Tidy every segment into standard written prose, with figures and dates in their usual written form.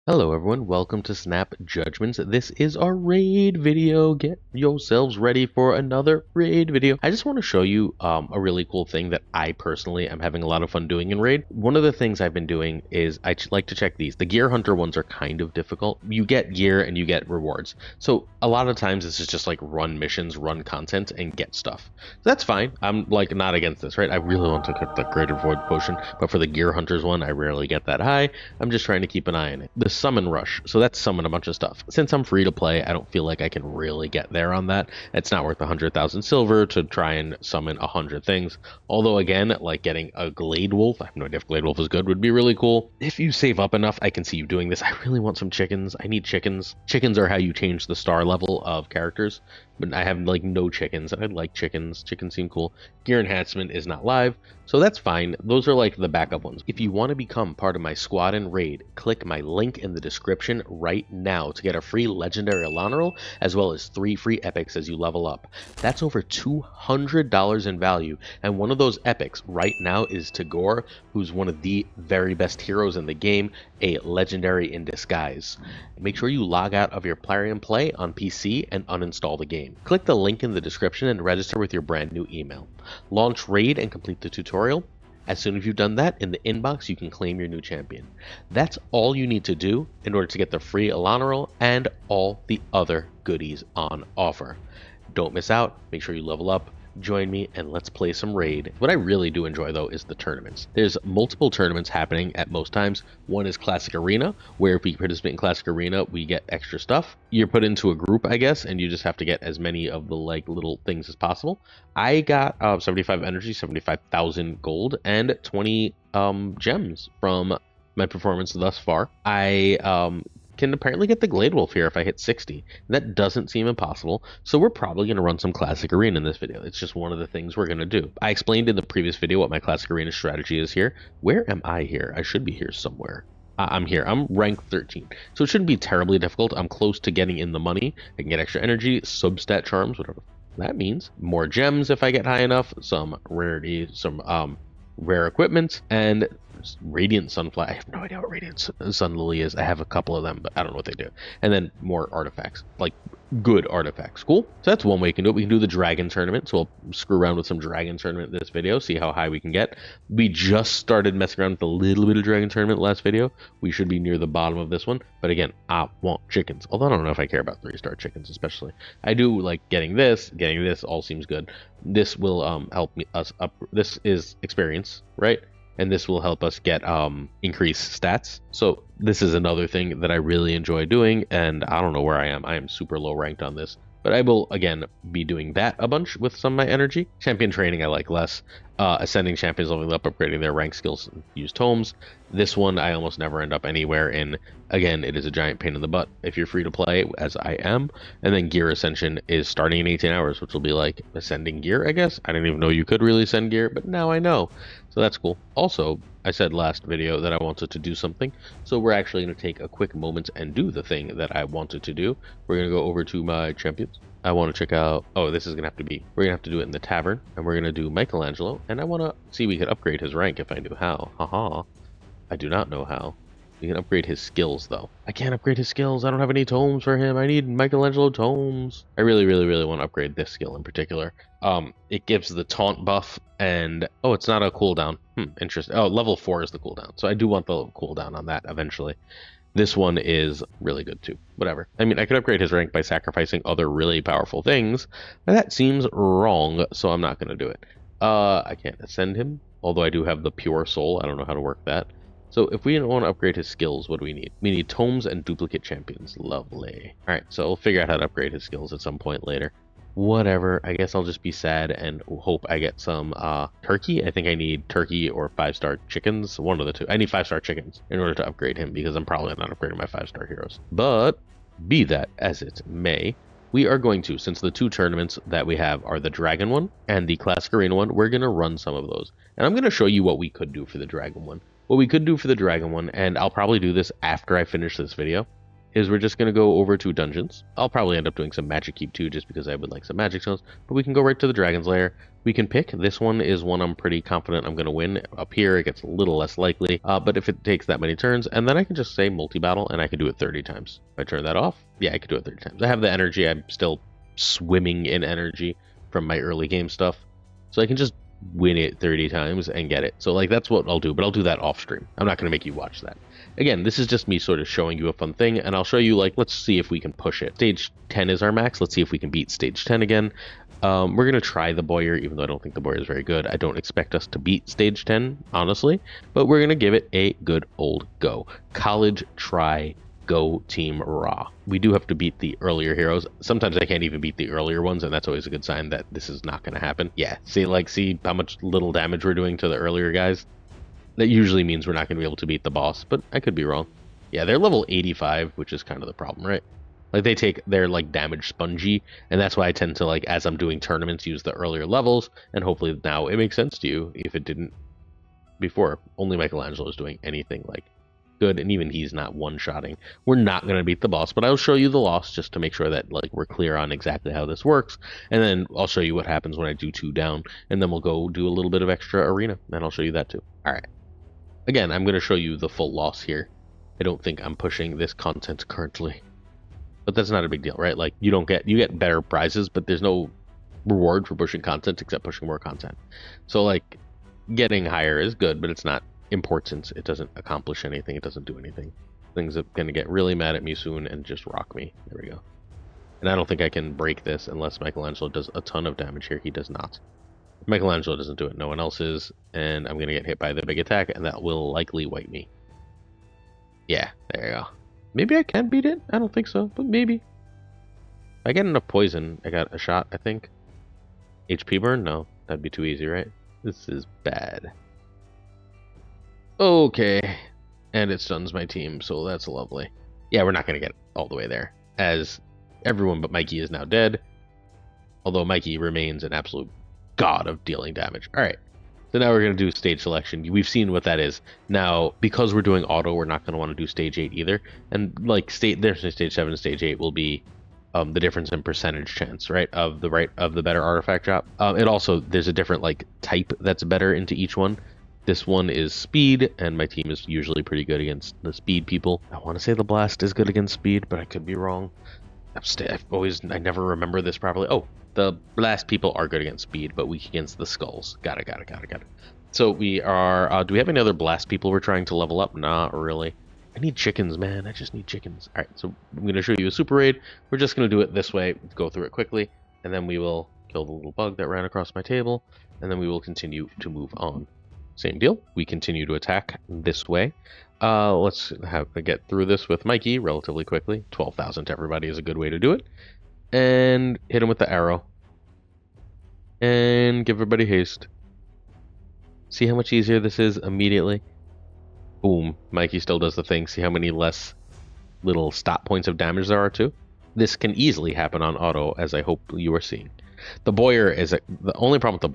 Hello everyone, welcome to Snap Judgments. This is our raid video. Get yourselves ready for another raid video. I just want to show you a really cool thing that I personally am having a lot of fun doing in raid. One of the things I've been doing is I like to check these. The gear hunter ones are kind of difficult. You get gear and you get rewards. So a lot of times this is just like run missions, run content, and get stuff. So that's fine. I'm like not against this, right? I really want to get the greater void potion, but for the gear hunters one, I rarely get that high. I'm just trying to keep an eye on it. The summon rush, so that's summon a bunch of stuff. Since I'm free to play, I don't feel like I can really get there on that. It's not worth 100,000 silver to try and summon 100 things. Although again, like getting a Glade Wolf, I have no idea if Glade Wolf is good, would be really cool. If you save up enough, I can see you doing this. I really want some chickens. I need chickens. Chickens are how you change the star level of characters, but I have like no chickens, and I'd like chickens. Chickens seem cool. Gear enhancement is not live, so that's fine. Those are like the backup ones. If you want to become part of my squad and raid, click my link in the description right now to get a free legendary Elenaril, as well as 3 free epics as you level up. That's over $200 in value, and one of those epics right now is Tagore, who's one of the very best heroes in the game, a legendary in disguise. Make sure you log out of your Plarium Play on PC and uninstall the game. Click the link in the description and register with your brand new email. Launch raid and complete the tutorial. As soon as you've done that, in the inbox you can claim your new champion. That's all you need to do in order to get the free Elenaril and all the other goodies on offer. Don't miss out, make sure you level up, join me, and let's play some raid. What I really do enjoy though is the tournaments. There's multiple tournaments happening at most times. One is Classic Arena, where if we participate in Classic Arena, we get extra stuff. You're put into a group, I guess, and you just have to get as many of the like little things as possible. I got 75 energy, 75,000 gold, and 20 gems from my performance thus far. I can apparently get the Glade Wolf here if I hit 60. That doesn't seem impossible, so we're probably going to run some Classic Arena in this video. It's just one of the things we're going to do. I explained in the previous video what my Classic Arena strategy is here. Where am I here? I should be here somewhere. I'm here. I'm rank 13, so it shouldn't be terribly difficult. I'm close to getting in the money. I can get extra energy, substat charms, whatever that means. More gems if I get high enough, some rarity, some rare equipment, and Radiant Sunflower. I have no idea what Radiant Sun Lily is. I have a couple of them, but I don't know what they do. And then more artifacts, like good artifacts. Cool. So that's one way you can do it. We can do the Dragon Tournament. So we'll screw around with some Dragon Tournament in this video, see how high we can get. We just started messing around with a little bit of Dragon Tournament last video. We should be near the bottom of this one. But again, I want chickens. Although I don't know if I care about 3-star chickens especially. I do like getting this all seems good. This will help us up. This is experience, right? And this will help us get increased stats. So this is another thing that I really enjoy doing, and I don't know where I am. I am super low ranked on this, but I will again be doing that a bunch with some of my energy. Champion training I like less. Ascending champions, leveling up, upgrading their rank skills, use tomes. This one I almost never end up anywhere in. Again, it is a giant pain in the butt if you're free to play, as I am. And then gear ascension is starting in 18 hours, which will be like ascending gear, I guess. I didn't even know you could really ascend gear, but now I know. So that's cool. Also, I said last video that I wanted to do something, so we're actually going to take a quick moment and do the thing that I wanted to do. We're going to go over to my champions. I want to check out, oh, this is going to have to be, we're going to have to do it in the tavern, and we're going to do Michelangelo, and I want to see we could upgrade his rank if I knew how. Haha. I do not know how. We can upgrade his skills, though. I can't upgrade his skills. I don't have any tomes for him. I need Michelangelo tomes. I really, really, really want to upgrade this skill in particular. It gives the taunt buff, and oh, it's not a cooldown. Interesting. Oh, level 4 is the cooldown, so I do want the cooldown on that eventually. This one is really good too. Whatever. I mean, I could upgrade his rank by sacrificing other really powerful things, but that seems wrong, so I'm not going to do it. I can't ascend him, although I do have the pure soul. I don't know how to work that. So if we want to upgrade his skills, what do we need? We need tomes and duplicate champions. Lovely. All right, so we'll figure out how to upgrade his skills at some point later. Whatever. I guess I'll just be sad and hope I get some turkey. I think I need turkey or 5-star chickens. One of the two. I need 5-star chickens in order to upgrade him, because I'm probably not upgrading my 5-star heroes. But be that as it may, we are going to, since the 2 tournaments that we have are the Dragon one and the Classic Arena one, we're going to run some of those. And I'm going to show you what we could do for the Dragon one. What we could do for the Dragon one, and I'll probably do this after I finish this video, is we're just going to go over to dungeons. I'll probably end up doing some magic keep too, just because I would like some magic stones, but we can go right to the dragon's lair. We can pick. This one is one I'm pretty confident I'm going to win. Up here, it gets a little less likely, but if it takes that many turns, and then I can just say multi-battle, and I can do it 30 times. If I turn that off, yeah, I can do it 30 times. I have the energy. I'm still swimming in energy from my early game stuff, so I can just win it 30 times and get it. So like that's what I'll do, but I'll do that off stream. I'm not going to make you watch that. Again, this is just me sort of showing you a fun thing, and I'll show you, like, let's see if we can push it. Stage 10 is our max. Let's see if we can beat stage 10 again. We're going to try the Boyer, even though I don't think the Boyer is very good. I don't expect us to beat stage 10, honestly, but we're going to give it a good old go. College try. Go team raw. We do have to beat the earlier heroes. Sometimes I can't even beat the earlier ones, and that's always a good sign that this is not going to happen. Yeah, see how much little damage we're doing to the earlier guys? That usually means we're not going to be able to beat the boss, but I could be wrong. Yeah, they're level 85, which is kind of the problem, right? Like they're like damage spongy, and that's why I tend to, like, as I'm doing tournaments, use the earlier levels, and hopefully now it makes sense to you if it didn't before. Only Michelangelo is doing anything like good, and even he's not one-shotting. We're not going to beat the boss, but I'll show you the loss just to make sure that, like, we're clear on exactly how this works, and then I'll show you what happens when I do 2 down, and then we'll go do a little bit of extra arena, and I'll show you that too. All right. Again, I'm going to show you the full loss here. I don't think I'm pushing this content currently, but that's not a big deal, right? Like, you get better prizes, but there's no reward for pushing content except pushing more content. So, like, getting higher is good, but it's not important. It doesn't accomplish anything. It doesn't do anything. Things are going to get really mad at me soon and just rock me. There we go. And I don't think I can break this unless Michelangelo does a ton of damage here. He does not. If Michelangelo doesn't do it, no one else is, and I'm going to get hit by the big attack, and that will likely wipe me. Yeah, there you go. Maybe I can beat it? I don't think so, but maybe. If I get enough poison, I got a shot, I think. HP burn? No, that'd be too easy, right? This is bad. Okay, and it stuns my team, so that's lovely. Yeah, we're not going to get all the way there, as everyone but Mikey is now dead, although Mikey remains an absolute god of dealing damage. All right, so now we're going to do stage selection. We've seen what that is. Now, because we're doing auto, we're not going to want to do stage 8 either, and like there's stage 7 and stage 8 will be the difference in percentage chance, right, of the better artifact drop. It also, there's a different, like, type that's better into each one. This one is speed, and my team is usually pretty good against the speed people. I want to say the blast is good against speed, but I could be wrong. I never remember this properly. Oh, the blast people are good against speed, but weak against the skulls. Got it. So we are, do we have any other blast people we're trying to level up? Not really. I need chickens, man. I just need chickens. All right, so I'm going to show you a super raid. We're just going to do it this way, go through it quickly, and then we will kill the little bug that ran across my table, and then we will continue to move on. Same deal. We continue to attack this way. Let's get through this with Mikey relatively quickly. 12,000 to everybody is a good way to do it. And hit him with the arrow. And give everybody haste. See how much easier this is immediately? Boom. Mikey still does the thing. See how many less little stop points of damage there are too? This can easily happen on auto, as I hope you are seeing. The Boyer is the only problem with the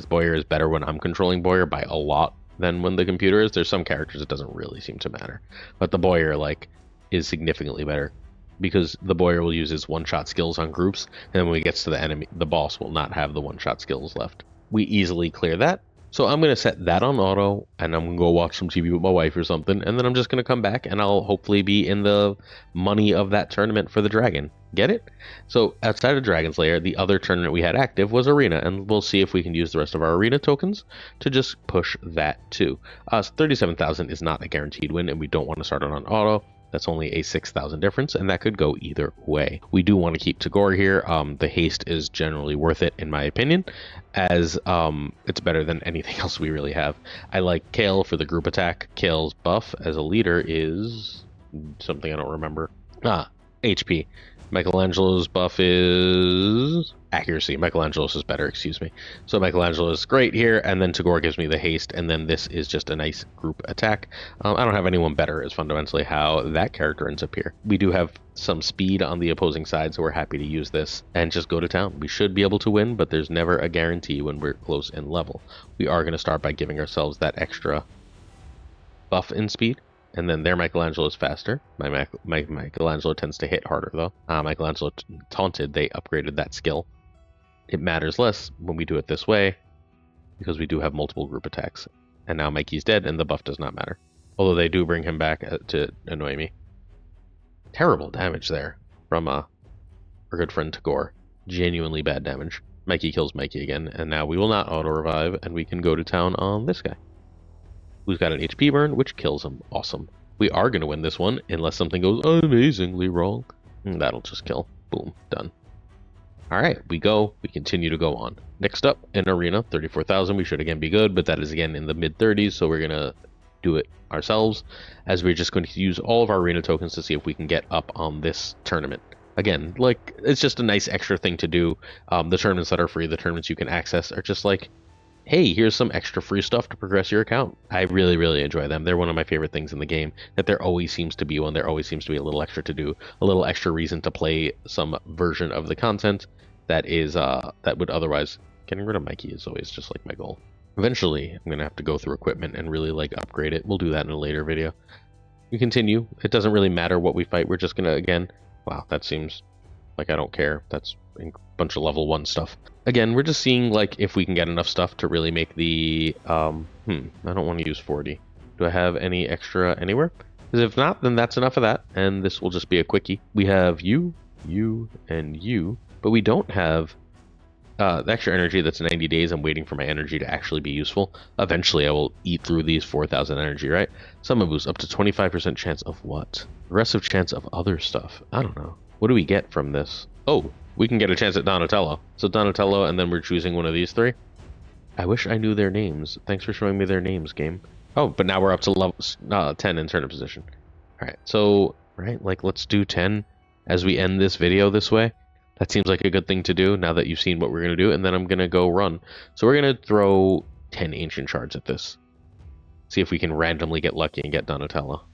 Boyer is better when I'm controlling Boyer by a lot than when the computer is. There's some characters it doesn't really seem to matter, but the Boyer, like, is significantly better because the Boyer will use his one-shot skills on groups, and then when he gets to the enemy, the boss will not have the one-shot skills left. We easily clear that. So I'm going to set that on auto, and I'm going to go watch some TV with my wife or something, and then I'm just going to come back, and I'll hopefully be in the money of that tournament for the dragon. Get it? So outside of Dragon's Lair, the other tournament we had active was Arena, and we'll see if we can use the rest of our Arena tokens to just push that too. 37,000 is not a guaranteed win, and we don't want to start it on auto. That's only a 6,000 difference, and that could go either way. We do want to keep Tagore here. The haste is generally worth it, in my opinion, as it's better than anything else we really have. I like Kale for the group attack. Kale's buff as a leader is something I don't remember. HP. Michelangelo's buff is accuracy. Michelangelo's is better, excuse me. So Michelangelo is great here, and then Tagore gives me the haste, and then this is just a nice group attack. I don't have anyone better is fundamentally how that character ends up here. We do have some speed on the opposing side, so we're happy to use this and just go to town. We should be able to win, but there's never a guarantee when we're close in level. We are going to start by giving ourselves that extra buff in speed. and then their Michelangelo is faster. My Michelangelo tends to hit harder, though. Michelangelo taunted, they upgraded that skill. It matters less when we do it this way, because we do have multiple group attacks. And now Mikey's dead, and the buff does not matter. Although they do bring him back to annoy me. Terrible damage there from our good friend Tagore. Genuinely bad damage. Mikey kills Mikey again, and now we will not auto-revive, and we can go to town on this guy, who's got an HP burn, which kills him. Awesome. We are going to win this one, unless something goes amazingly wrong. And that'll just kill. Boom. Done. Alright, we continue to go on. Next up, in Arena, 34,000. We should again be good, but that is again in the mid-30s, so we're going to do it ourselves, as we're just going to use all of our Arena tokens to see if we can get up on this tournament. Again, like, it's just a nice extra thing to do. The tournaments that are free, the tournaments you can access, are just like, hey, here's some extra free stuff to progress your account. I really, really enjoy them. They're one of my favorite things in the game, that there always seems to be one. There always seems to be a little extra to do, a little extra reason to play some version of the content that is, that would otherwise... Getting rid of Mikey is always just like my goal. Eventually, I'm going to have to go through equipment and really like upgrade it. We'll do that in a later video. We continue. It doesn't really matter what we fight. We're just going to, again... Wow, that seems like I don't care. That's a bunch of level 1 stuff. Again, we're just seeing like if we can get enough stuff to really make the... I don't want to use 40. Do I have any extra anywhere? Because if not, then that's enough of that. And this will just be a quickie. We have you, and you. But we don't have... the extra energy that's 90 days. I'm waiting for my energy to actually be useful. Eventually, I will eat through these 4,000 energy, right? Summon boost, up to 25% chance of what? Aggressive chance of other stuff. I don't know. What do we get from this? Oh, we can get a chance at Donatello. So Donatello, and then we're choosing one of these 3. I wish I knew their names. Thanks for showing me their names, game. Oh, but now we're up to level 10 in turn position. All right, so, right, like, let's do 10 as we end this video this way. That seems like a good thing to do now that you've seen what we're going to do, and then I'm going to go run. So we're going to throw 10 ancient shards at this. See if we can randomly get lucky and get Donatello.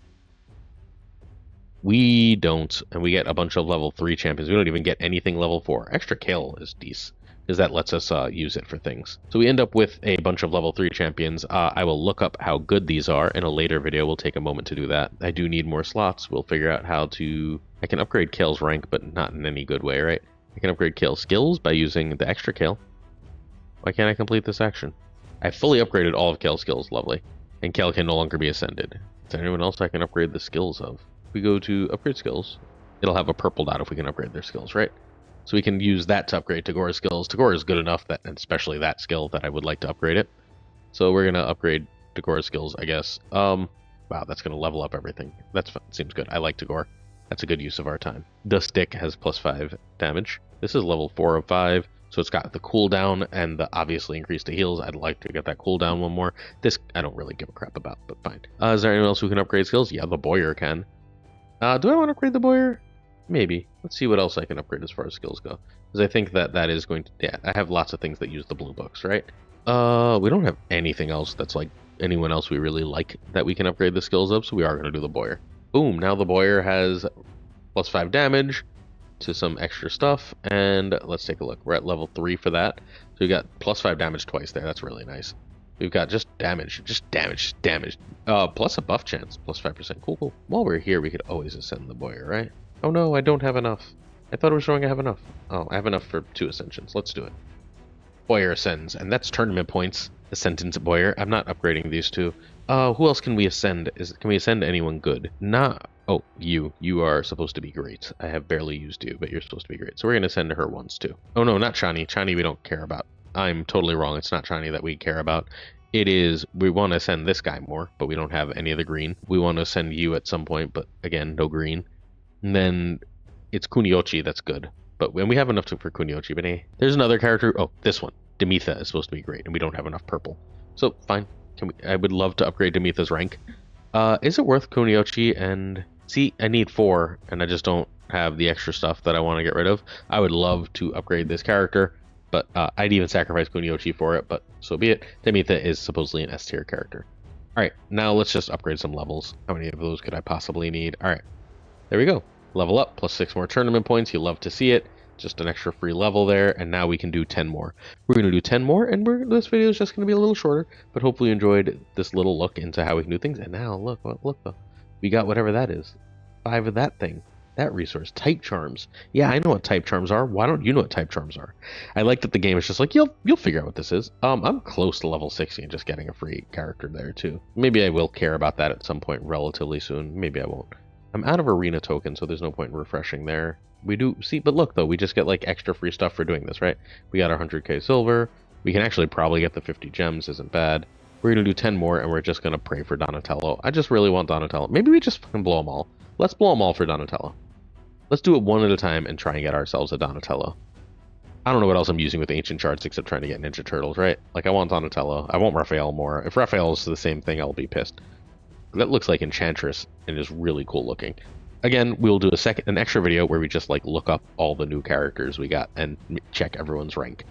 We don't, and we get a bunch of level 3 champions. We don't even get anything level 4. Extra Kale is decent, because that lets us use it for things. So we end up with a bunch of level 3 champions. I will look up how good these are in a later video. We'll take a moment to do that. I do need more slots. We'll figure out how to... I can upgrade Kale's rank, but not in any good way, right? I can upgrade Kale's skills by using the extra Kale. Why can't I complete this action? I fully upgraded all of Kale's skills, lovely. And Kale can no longer be ascended. Is there anyone else I can upgrade the skills of? If we go to upgrade skills, it'll have a purple dot if we can upgrade their skills, right? So we can use that to upgrade Tagore's skills. Tagore is good enough, that, and especially that skill, that I would like to upgrade it. So we're going to upgrade Tagore's skills, I guess. Wow, that's going to level up everything. That seems good. I like Tagore. That's a good use of our time. The stick has +5 damage. This is level 4 of 5, so it's got the cooldown and the obviously increased to heals. I'd like to get that cooldown one more. This I don't really give a crap about, but fine. Is there anyone else who can upgrade skills? Yeah, the Boyer can. Do I want to upgrade the Boyer? Maybe. Let's see what else I can upgrade as far as skills go. Because I think that is going to... Yeah, I have lots of things that use the blue books, right? We don't have anything else that's like anyone else we really like that we can upgrade the skills of, so we are going to do the Boyer. Boom, now the Boyer has +5 damage to some extra stuff, and let's take a look. We're at level 3 for that. So we got +5 damage twice there. That's really nice. We've got just damage. Plus a buff chance, +5%. Cool. While we're here, we could always ascend the Boyer, right? Oh no, I don't have enough. I thought it was showing I have enough. Oh, I have enough for 2 ascensions. Let's do it. Boyer ascends, and that's tournament points. Ascendant to Boyer. I'm not upgrading these 2. Who else can we ascend? Can we ascend anyone good? Oh, you. You are supposed to be great. I have barely used you, but you're supposed to be great. So we're going to send her once, too. Oh, no, not Chani. Chani we don't care about. I'm totally wrong. It's not Chani that we care about. It is, we want to send this guy more, but we don't have any of the green. We want to send you at some point, but again, no green. And then it's Kuniochi that's good. But when we have enough for Kuniochi, but hey, there's another character. Oh, this one. Demetha is supposed to be great, and we don't have enough purple. So, fine. I would love to upgrade Demetha's rank. Is it worth Kuniochi and... See, I need 4, and I just don't have the extra stuff that I want to get rid of. I would love to upgrade this character, but I'd even sacrifice Kuniochi for it, but so be it. Demetha is supposedly an S-tier character. Alright, now let's just upgrade some levels. How many of those could I possibly need? Alright, there we go. Level up, +6 more tournament points. You love to see it. Just an extra free level there, and now we can do 10 more. We're going to do 10 more, and this video is just going to be a little shorter, but hopefully you enjoyed this little look into how we can do things. And now, look though. We got whatever that is. 5 of that thing. That resource. Type charms. Yeah, I know what type charms are. Why don't you know what type charms are? I like that the game is just like, you'll figure out what this is. I'm close to level 60 and just getting a free character there too. Maybe I will care about that at some point relatively soon. Maybe I won't. I'm out of arena tokens, so there's no point in refreshing there. We do see, but look though, we just get like extra free stuff for doing this, right? We got our 100k silver. We can actually probably get the 50 gems, isn't bad. We're gonna do 10 more, and we're just gonna pray for Donatello. I just really want Donatello. Maybe we just fucking blow them all. Let's blow them all for Donatello. Let's do it one at a time and try and get ourselves a Donatello. I don't know what else I'm using with ancient shards except trying to get Ninja Turtles, right? Like, I want Donatello. I want Raphael more. If Raphael is the same thing, I'll be pissed. That looks like Enchantress and is really cool looking. Again, we'll do an extra video where we just like look up all the new characters we got and check everyone's rank.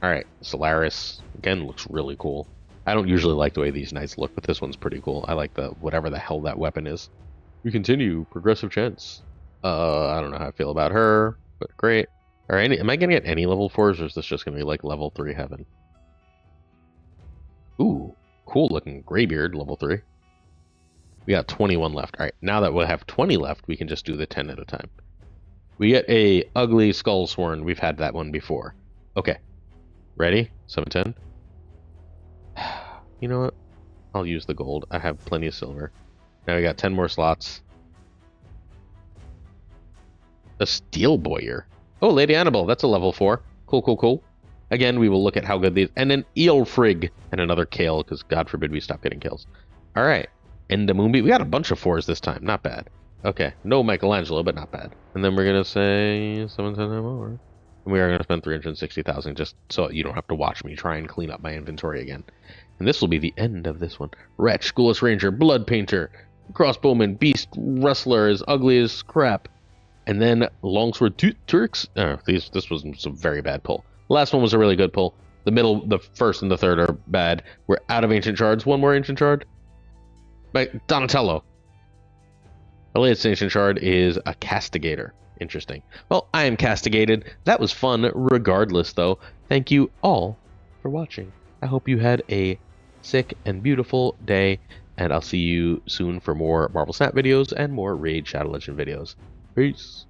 All right, Solaris again looks really cool. I don't usually like the way these knights look, but this one's pretty cool. I like the whatever the hell that weapon is. We continue progressive chance. I don't know how I feel about her, but great. All right, am I gonna get any level 4s, or is this just gonna be like level 3 heaven? Ooh, cool looking Greybeard, level 3. We got 21 left. All right, now that we'll have 20 left, we can just do the 10 at a time. We get a ugly Skull Sworn. We've had that one before. Okay, ready? 710. You know what? I'll use the gold. I have plenty of silver. Now we got 10 more slots. A Steel Boyer. Oh, Lady Annabelle. That's a level 4. Cool, cool, cool. Again, we will look at how good these... And an Eelfrig. And another Kale, because God forbid we stop getting kills. All right. And the Moonbeam. We got a bunch of 4s this time. Not bad. Okay. No Michelangelo, but not bad. And then we're going to say 710 more. And we are going to spend 360,000 just so you don't have to watch me try and clean up my inventory again. And this will be the end of this one. Wretch, Schoolless Ranger, Blood Painter, Crossbowman, Beast, Wrestler, as ugly as crap. And then Longsword Turks. This was some very bad pull. The last one was a really good pull. The first and the third are bad. We're out of Ancient Shards. One more Ancient Shard. Donatello. Our latest Ancient Shard is a Castigator. Interesting. Well, I am castigated. That was fun regardless, though. Thank you all for watching. I hope you had a sick and beautiful day, and I'll see you soon for more Marvel Snap videos and more Raid Shadow Legend videos. Peace.